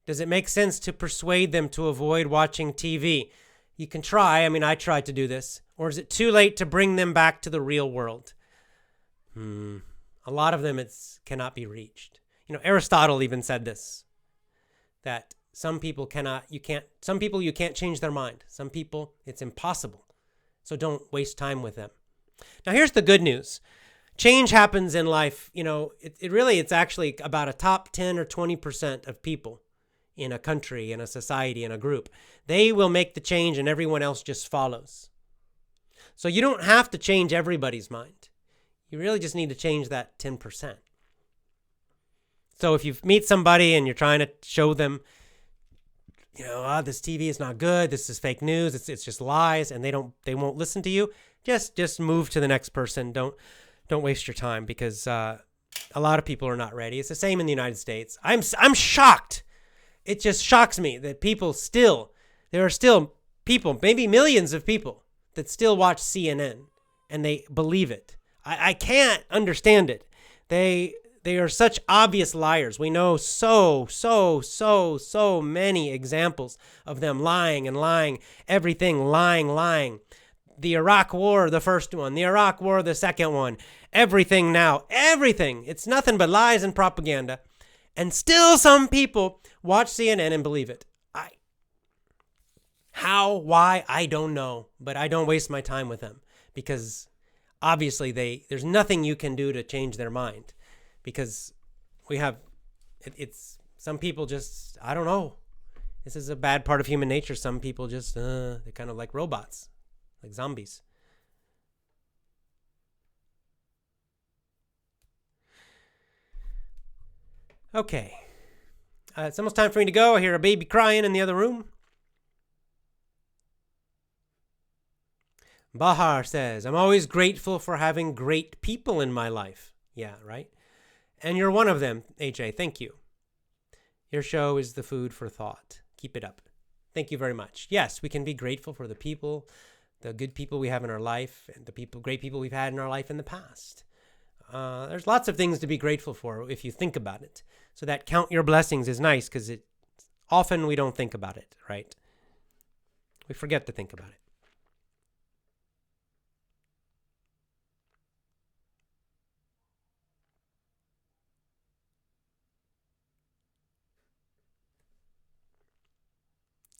Does it make sense to persuade them to avoid watching TV? You can try. I mean, I tried to do this. Or is it too late to bring them back to the real world? A lot of them cannot be reached. Aristotle even said this, that some people you can't change their mind. Some people, it's impossible. So don't waste time with them. Now, here's the good news. Change happens in life. It's actually about a top 10 or 20% of people in a country, in a society, in a group. They will make the change and everyone else just follows. So you don't have to change everybody's mind. You really just need to change that 10%. So if you meet somebody and you're trying to show them, this TV is not good, this is fake news, it's just lies, and they won't listen to you, just move to the next person. Don't waste your time, because a lot of people are not ready. It's the same in the United States. I'm shocked. It just shocks me that there are still people, maybe millions of people, that still watch CNN and they believe it. I can't understand it. They are such obvious liars. We know so many examples of them lying and lying. Everything lying. The Iraq War, the first one. The Iraq War, the second one. Everything now. Everything. It's nothing but lies and propaganda. And still some people watch CNN and believe it. Why, I don't know. But I don't waste my time with them. Because obviously there's nothing you can do to change their mind. Because some people just, I don't know. This is a bad part of human nature. Some people just, they're kind of like robots. Like zombies. Okay. It's almost time for me to go. I hear a baby crying in the other room. Bahar says, I'm always grateful for having great people in my life. Yeah, right? And you're one of them, AJ. Thank you. Your show is the food for thought. Keep it up. Thank you very much. Yes, we can be grateful for the people, the good people we have in our life, and the great people we've had in our life in the past. There's lots of things to be grateful for if you think about it. So that count your blessings is nice, because often we don't think about it, right? We forget to think about it.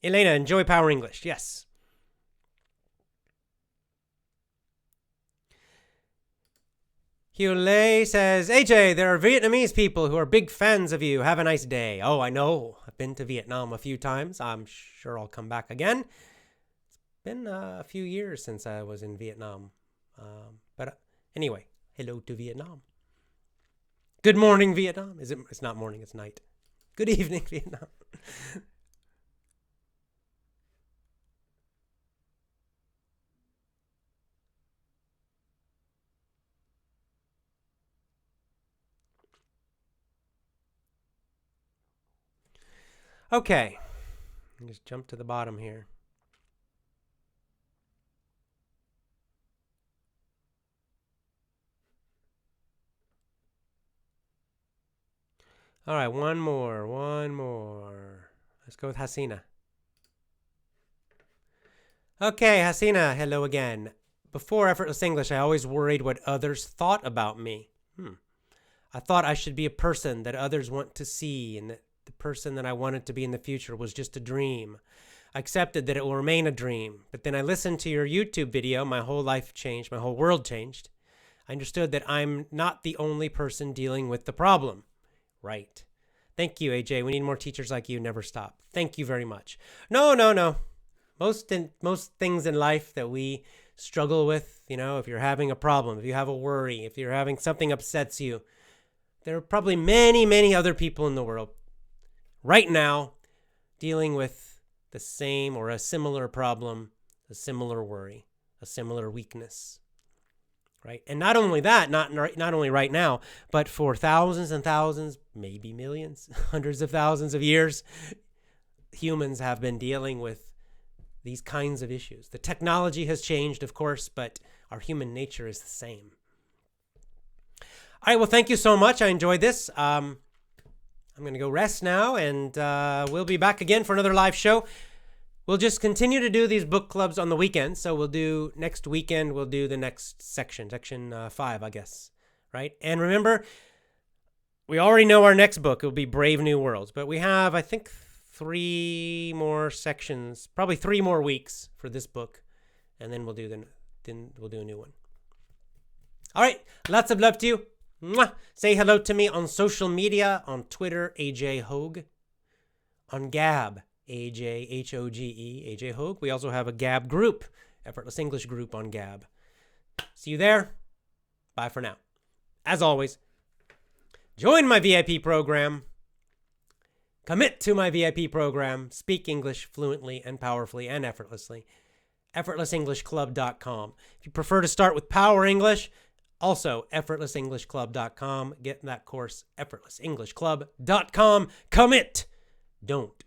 Elena, enjoy Power English. Yes. Hule says, AJ, there are Vietnamese people who are big fans of you. Have a nice day. Oh, I know. I've been to Vietnam a few times. I'm sure I'll come back again. It's been a few years since I was in Vietnam. But anyway, hello to Vietnam. Good morning, Vietnam. It's not morning, it's night. Good evening, Vietnam. Okay, just jump to the bottom here. All right, one more. Let's go with Hasina. Okay, Hasina, hello again. Before Effortless English, I always worried what others thought about me. I thought I should be a person that others want to see, and that the person that I wanted to be in the future was just a dream. I accepted that it will remain a dream. But then I listened to your YouTube video. My whole life changed. My whole world changed. I understood that I'm not the only person dealing with the problem. Right. Thank you, AJ. We need more teachers like you. Never stop. Thank you very much. No. Most things in life that we struggle with, if you're having a problem, if you have a worry, if you're having something upsets you, there are probably many, many other people in the world right now dealing with the same or a similar problem, a similar worry, a similar weakness, right? And not only that, not only right now, but for thousands and thousands, maybe millions, hundreds of thousands of years, humans have been dealing with these kinds of issues. The technology has changed, of course, but our human nature is the same. All right, well, thank you so much. I enjoyed this. I'm going to go rest now, and we'll be back again for another live show. We'll just continue to do these book clubs on the weekend. So we'll do next weekend, we'll do the next section 5, I guess, right? And remember, we already know our next book. It will be Brave New Worlds, but we have, I think, 3 more sections, probably 3 more weeks for this book, and then we'll do a new one. All right, lots of love to you. Mwah. Say hello to me on social media, on Twitter, AJ Hogue, on Gab, AJ Hoge, AJ Hogue. We also have a Gab group, Effortless English group on Gab. See you there. Bye for now. As always, join my VIP program. Commit to my VIP program. Speak English fluently and powerfully and effortlessly. EffortlessEnglishClub.com. If you prefer to start with Power English, also EffortlessEnglishClub.com. Get that course, EffortlessEnglishClub.com. Commit. Don't